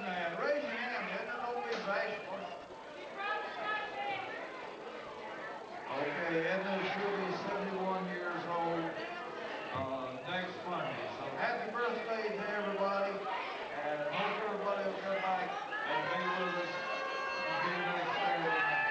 man. Raise your hand, man. Don't be bashful. Okay, Edna should be 71 years old next Monday. So happy birthday to everybody, and hope everybody will come back and be with us again next Saturday night.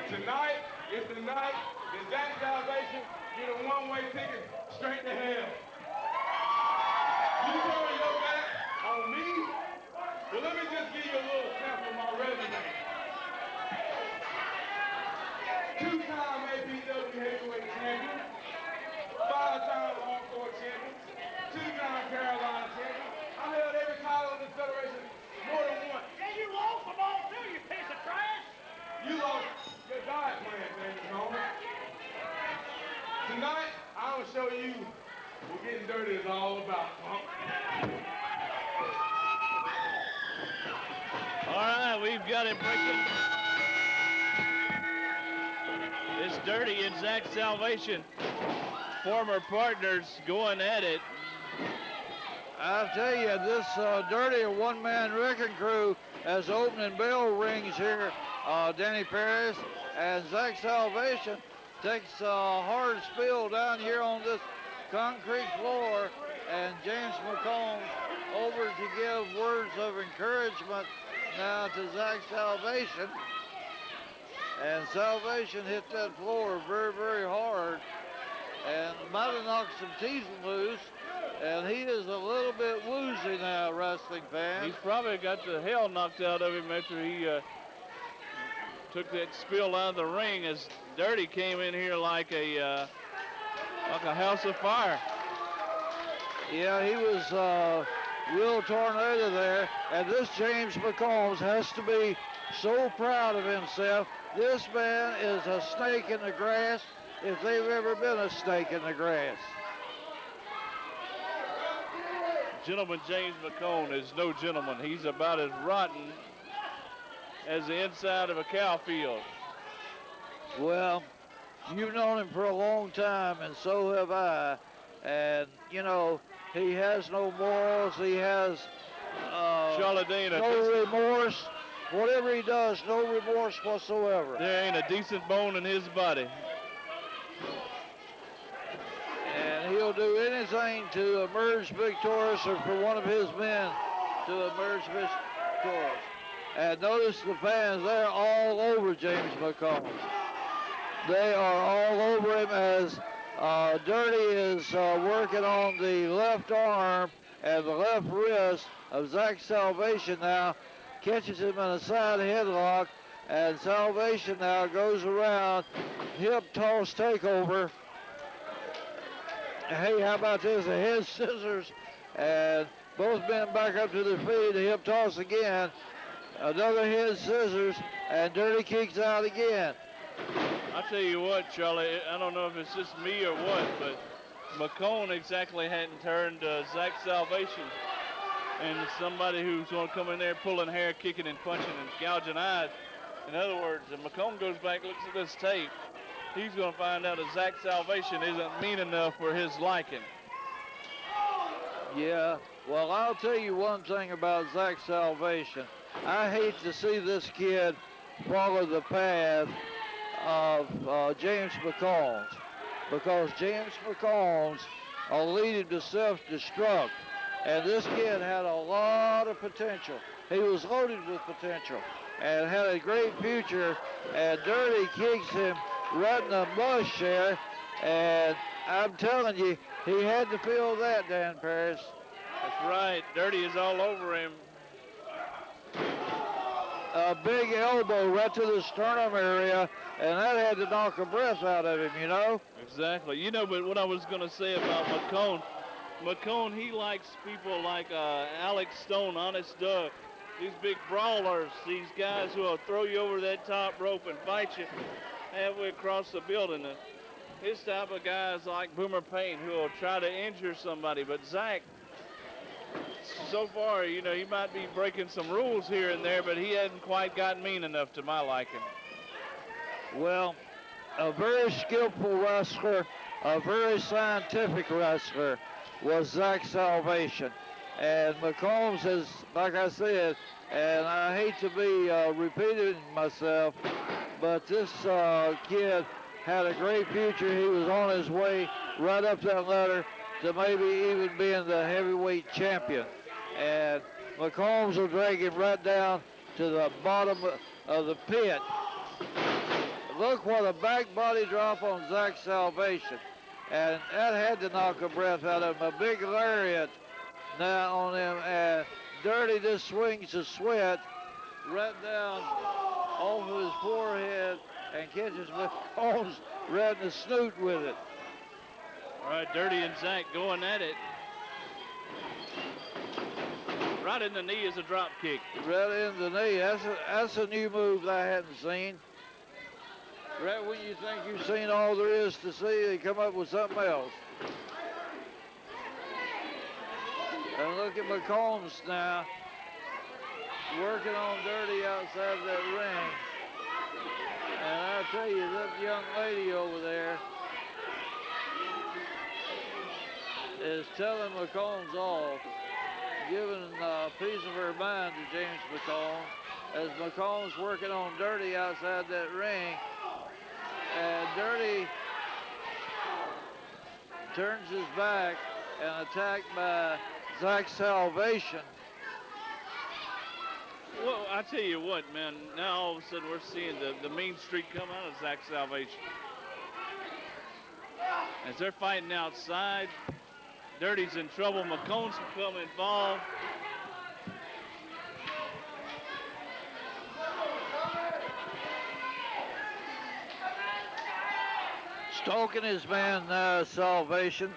Tonight is the night that Zach Salvation get a one-way ticket straight to hell. You turn your back on me? Well, let me just give you a little sample of my resume. Two-time APW heavyweight champion, five-time hardcore champion, two-time Carolina champion. I held every title in this federation more than once. Yeah, you lost them all too, you piece of trash. You lost your diet plan, baby, Norman. Tonight, I will show you what getting dirty is all about, punk. All right, we've got it breaking. It's Dirty and Zach Salvation, former partners going at it. I'll tell you, this Dirty one-man wrecking crew as opening bell rings here. Danny Paris and Zach Salvation takes a hard spill down here on this concrete floor, and James McCombs over to give words of encouragement now to Zach Salvation. And Salvation hit that floor very, very hard and might have knocked some teeth loose. And he is a little bit woozy now, wrestling fans. He's probably got the hell knocked out of him after he took that spill out of the ring, as Dirty came in here like a house of fire. Yeah, he was real tornado there. And this James McCombs has to be so proud of himself. This man is a snake in the grass, if they've ever been a snake in the grass. Gentleman James McCone is no gentleman. He's about as rotten as the inside of a cow field. Well, you've known him for a long time, and so have I. And, you know, he has no morals. He has no remorse. Whatever he does, no remorse whatsoever. There ain't a decent bone in his body. And he'll do anything to emerge victorious, or for one of his men to emerge victorious. And notice the fans, they're all over James McCombs. They are all over him as Dirty is working on the left arm and the left wrist of Zach Salvation now. Catches him in a side headlock, and Salvation now goes around, hip toss takeover. Hey, how about this? A head scissors, and Both men back up to their feet. The hip toss again. Another head scissors, and Dirty kicks out again. I tell you what, Charlie, I don't know if it's just me or what, but McCone exactly hadn't turned Zach's salvation. And somebody who's going to come in there pulling hair, kicking and punching and gouging eyes. In other words, if McCone goes back, looks at this tape, he's going to find out that Zach's salvation isn't mean enough for his liking. Yeah, well, I'll tell you one thing about Zach's salvation. I hate to see this kid follow the path of James McCombs, because James McCombs will lead him to self-destruct. And this kid had a lot of potential. He was loaded with potential and had a great future. And Dirty kicks him right in the bush there. And I'm telling you, he had to feel that, Dan Paris. That's right. Dirty is all over him. A big elbow right to the sternum area, and that had to knock the breath out of him, you know? Exactly. You know, but what I was going to say about McCone, he likes people like Alex Stone, Honest Doug, these big brawlers, these guys who will throw you over that top rope and fight you halfway across the building. His type of guys like Boomer Payne who will try to injure somebody. But Zach, so far, you know, he might be breaking some rules here and there, but he hasn't quite gotten mean enough to my liking. Well, a very skillful wrestler, a very scientific wrestler was Zach Salvation. And McCombs is, like I said, and I hate to be repeating myself, but this kid had a great future. He was on his way right up that ladder to maybe even being the heavyweight champion. And McCombs will drag him right down to the bottom of the pit. Look what a back body drop on Zach Salvation. And that had to knock a breath out of him. A big lariat now on him, and Dirty just swings the sweat right down off of his forehead and catches McCombs right in the snoot with it. All right, Dirty and Zach going at it. Right in the knee is a drop kick. Right in the knee. That's a new move that I hadn't seen. Right when you think you've seen all there is to see, they come up with something else. And look at McCombs now, working on Dirty outside that ring. And I tell you, that young lady over there is telling McCombs off, giving a piece of her mind to James McCombs, as McCombs working on Dirty outside that ring. And Dirty turns his back and attacked by Zach Salvation. Well, I tell you what, man, now all of a sudden we're seeing the mean streak come out of Zach Salvation. As they're fighting outside, Dirty's in trouble. McCombs become involved. Stoking his man Salvation,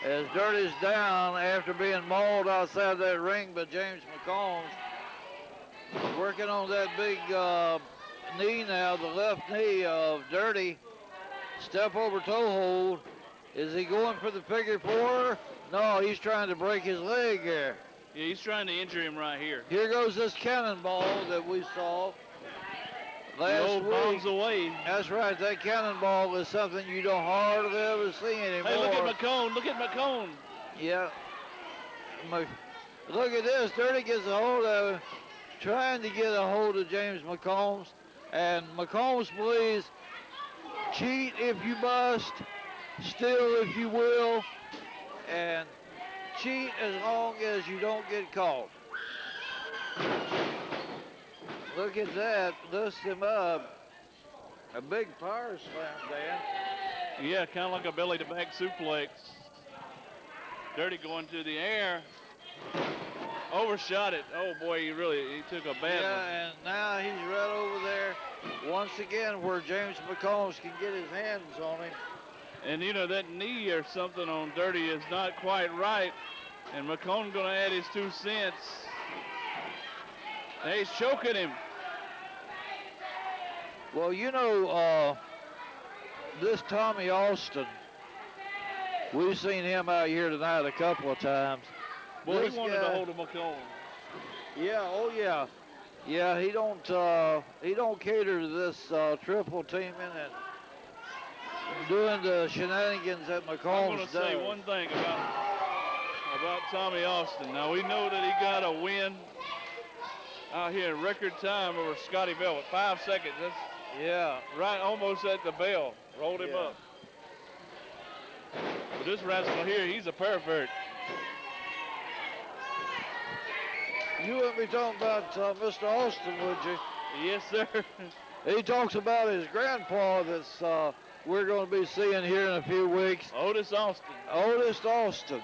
as Dirty's down after being mauled outside that ring by James McCombs. Working on that big knee now, the left knee of Dirty. Step over toe hold. Is he going for the figure four? No, he's trying to break his leg here. Yeah, he's trying to injure him right here. Here goes this cannonball that we saw last week. Bombs away. That's right, that cannonball is something you don't hardly ever see anymore. Hey, look at McCone, look at McCone. Yeah. Look at this, Dirty gets a hold of him, trying to get a hold of James McCombs, and McCombs believes, cheat if you must, steal if you will, and cheat as long as you don't get caught. Look at that, lifts him up. A big power slam, Dan. Yeah, kind of like a belly-to-back suplex. Dirty going to the air. Overshot it. Oh, boy, he took a bad one. Yeah, and now he's right over there once again where James McCombs can get his hands on him. And, you know, that knee or something on Dirty is not quite right. And McCone gonna add his 2 cents. And he's choking him. Well, you know, this Tommy Austin, we've seen him out here tonight a couple of times. Well, This he wanted guy- to hold a McCone. Yeah, oh yeah. Yeah, he don't cater to this triple teaming and doing the shenanigans that I'm McCombs gonna does. say one thing about Tommy Austin. Now we know that he got a win out here in record time over Scotty Bell with 5 seconds. That's Yeah. right almost at the bell. Rolled him Yeah. up. But this rascal here, he's a pervert. You wouldn't be talking about Mr. Austin, would you? Yes, sir. He talks about his grandpa that's we're going to be seeing here in a few weeks, Otis Austin. Otis Austin.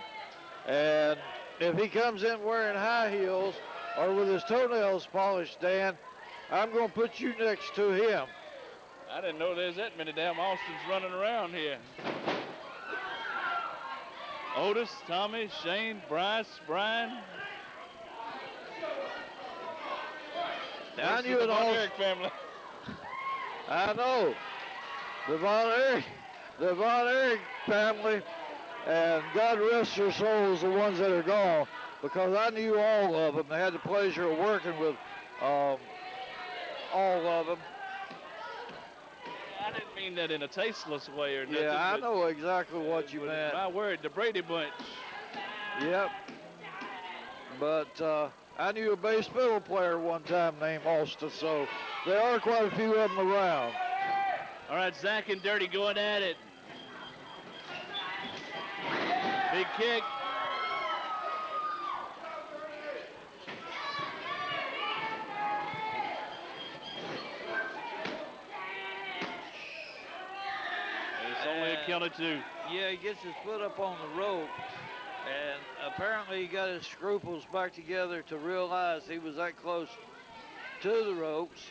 And if he comes in wearing high heels or with his toenails polished, Dan, I'm going to put you next to him. I didn't know there's that many damn Austins running around here. Otis, Tommy, Shane, Bryce, Brian. I This is knew the it Von all. Erich family. I know. The Von Erich family, and God rest their souls, the ones that are gone, because I knew all of them. I had the pleasure of working with all of them. I didn't mean that in a tasteless way or nothing. Yeah, I but- know exactly what you but meant. My word, the Brady Bunch. Yep. But I knew a bass fiddle player one time named Austin, so there are quite a few of them around. All right, Zach and Dirty going at it. Big kick. It's only a count of 2. Yeah, he gets his foot up on the rope, and apparently he got his scruples back together to realize he was that close to the ropes.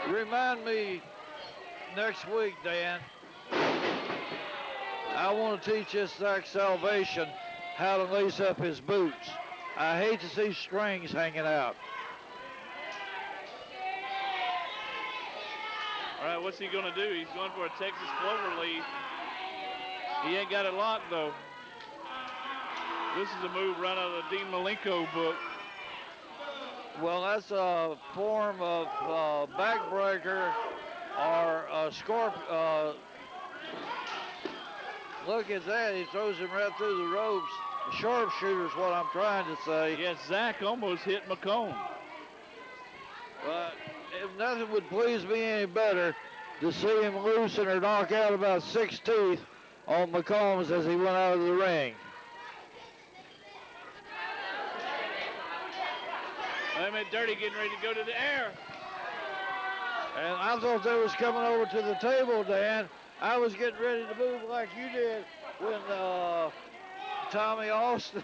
Remind me next week, Dan. I want to teach this Zach Salvation how to lace up his boots. I hate to see strings hanging out. All right, what's he going to do? He's going for a Texas Clover lead. He ain't got it locked, though. This is a move right out of the Dean Malenko book. Well, that's a form of backbreaker or a look at that. He throws him right through the ropes. Sharpshooter's what I'm trying to say. Yes, Zach almost hit McComb. But if nothing would please me any better to see him loosen or knock out about 6 teeth on McCombs as he went out of the ring. Wait a minute, Dirty getting ready to go to the air. And I thought they was coming over to the table, Dan. I was getting ready to move like you did when Tommy Austin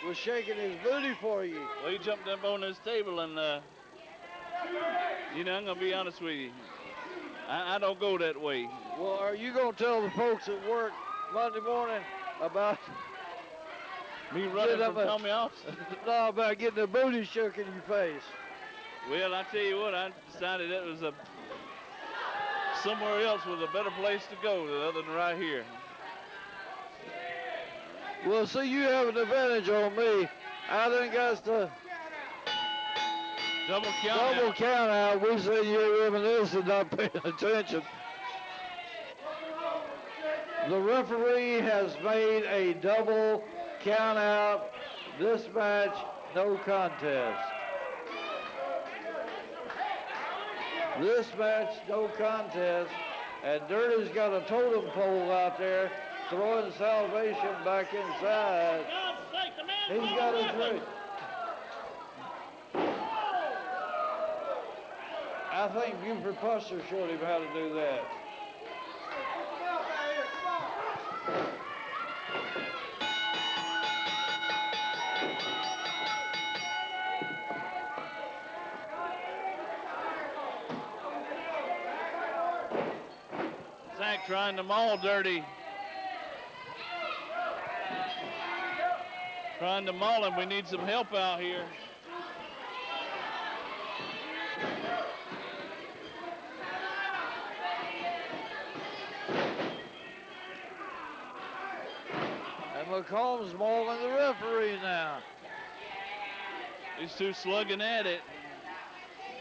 was shaking his booty for you. Well, he jumped up on this table and, I'm going to be honest with you. I don't go that way. Well, are you going to tell the folks at work Monday morning about Me running Get up from a- Tommy Austin? no, about getting the booty shook in your face? Well, I tell you what, I decided it was somewhere else was a better place to go other than right here. Well, see, you have an advantage on me. I done got the Double count. double now. count out. We said you're reminiscing, not paying attention. The referee has made a double count out. This match, no contest. This match, no contest. And Dirty's got a totem pole out there, throwing Salvation back inside. God's sake, the man He's won't got his listen. ring. I think Buford Puster showed him how to do that. Zach trying them all Dirty. Trying to maul him. We need some help out here. And McCombs mauling the referee now. These two slugging at it.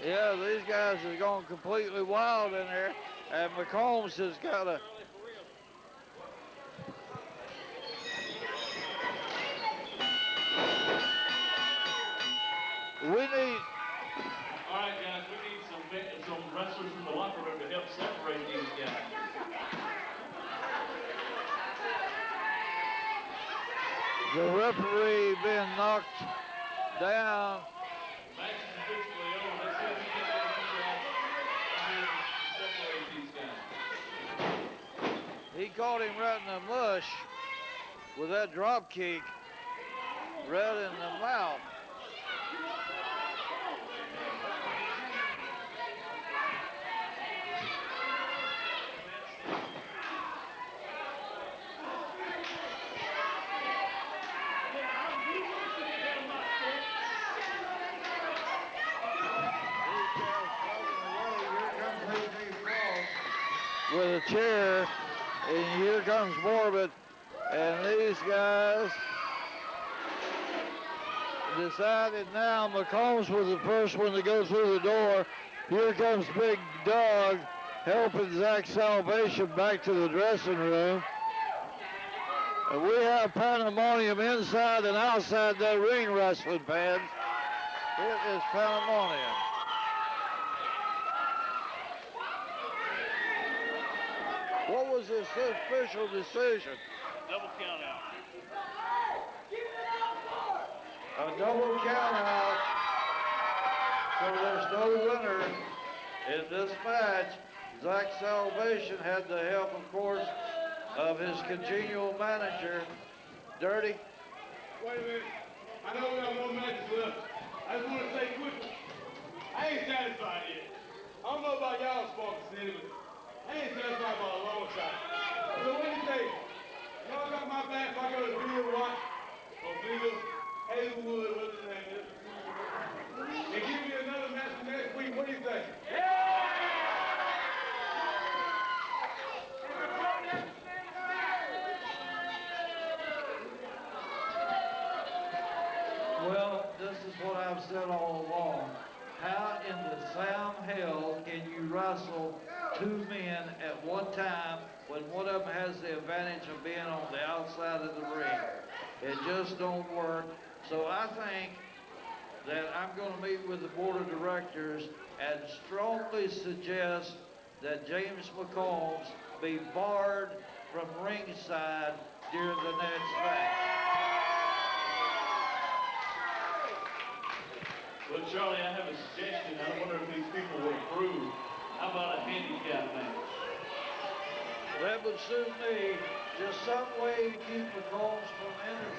Yeah, these guys are going completely wild in there. And McCombs has got a... We need... All right, guys, we need some wrestlers from the locker room to help separate these guys. The referee being knocked down. Match is officially over. Let's see if we can get separate these guys. He caught him right in the mush with that drop kick right in the mouth. With a chair, and here comes Morbid, and these guys decided now McCombs was the first one to go through the door. Here comes Big Doug helping Zach Salvation back to the dressing room. And we have pandemonium inside and outside that ring, wrestling fans. It is pandemonium. What was this official decision? Double count out. A double count out. So there's no winner in this match. Zach Salvation had the help, of course, of his congenial manager, Dirty. Wait a minute. I know we got more matches left. I just want to say quickly, I ain't satisfied yet. I don't know about y'all, Spartanburg City, but I ain't satisfied by a long shot. So what do you think? Y'all got my back if I go to Bill Rock or Bill Hazelwood, what's his name is, and give me another match next week. What do you think? Well, this is what I've said all along. How in the Sam hell can you wrestle two men at one time when one of them has the advantage of being on the outside of the ring? It just don't work. So I think that I'm going to meet with the board of directors and strongly suggest that James McCombs be barred from ringside during the next match. Well, Charlie, I have a suggestion. I wonder if these people will approve. How about a handicap match? That would suit me. Just some way to keep McCombs from interfering.